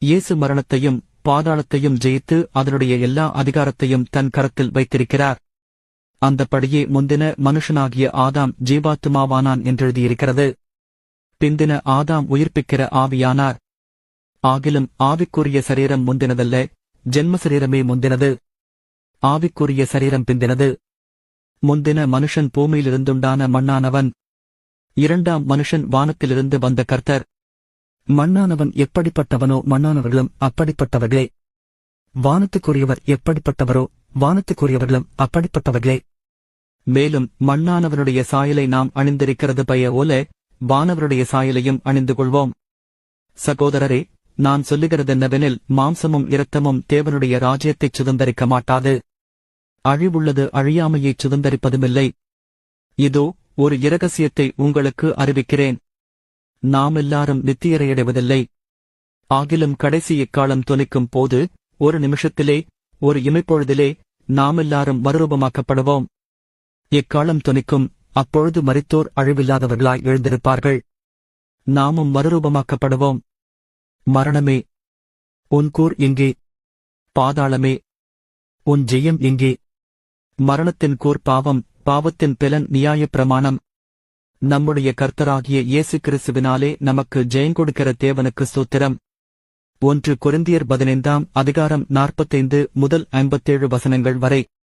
இயேசு மரணத்தையும் பாதாளத்தையும் ஜெயித்து அதனுடைய எல்லா அதிகாரத்தையும் தன் கரத்தில் வைத்திருக்கிறார். அந்தப்படியே முந்தின மனுஷனாகிய ஆதாம் ஜீவாத்துமாவானான் என்றெழுதியிருக்கிறது. பிந்தின ஆதாம் உயிர்ப்பிக்கிற ஆவியானார். ஆகிலும் ஆவிக்குரிய சரீரம் முந்தினதல்ல, ஜென்ம சரீரமே முந்தினது. ஆவிக்குரிய சரீரம் பிந்தினது. முந்தின மனுஷன் பூமியிலிருந்துண்டான மண்ணானவன். இரண்டாம் மனுஷன் வானத்திலிருந்து வந்த கர்த்தர். மண்ணானவன் எப்படிப்பட்டவனோ மண்ணானவர்களும் அப்படிப்பட்டவர்களே. வானத்துக்குரியவர் எப்படிப்பட்டவரோ வானத்துக்குரியவர்களும் அப்படிப்பட்டவர்களே. மேலும் மண்ணானவனுடைய சாயலை நாம் அணிந்திருக்கிறது போல வானவருடைய சாயலையும் அணிந்து கொள்வோம். சகோதரரே, நான் சொல்லுகிறதென்னவெனில், மாம்சமும் இரத்தமும் தேவனுடைய ராஜ்யத்தைச் சுதந்தரிக்க மாட்டாது. அழிவுள்ளது அழியாமையைச் சுதந்தரிப்பதுமில்லை. இதோ ஒரு இரகசியத்தை உங்களுக்கு அறிவிக்கிறேன். நாமெல்லாரும் நித்தியரையடைவதில்லை. ஆகிலும் கடைசி இக்காலம் தொனிக்கும் போது, ஒரு நிமிஷத்திலே, ஒரு இமைப்பொழுதிலே நாமெல்லாரும் மறுரூபமாக்கப்படுவோம். இக்காலம் தொனிக்கும், அப்பொழுது மரித்தோர் அழிவில்லாதவர்களாய் எழுந்திருப்பார்கள். நாமும் மறுரூபமாக்கப்படுவோம். மரணமே, உன் கூர் எங்கே? பாதாளமே, உன் ஜெயம் எங்கே? மரணத்தின் கூர் பாவம், பாவத்தின் பெலன் நியாயப் பிரமாணம். நம்முடைய கர்த்தராகிய இயேசு கிறிஸ்துவினாலே நமக்கு ஜெயங்கொடுக்கிற தேவனுக்கு ஸ்தோத்திரம். 1 கொரிந்தியர் 15 அதிகாரம் 45 முதல் 57 வசனங்கள் வரை.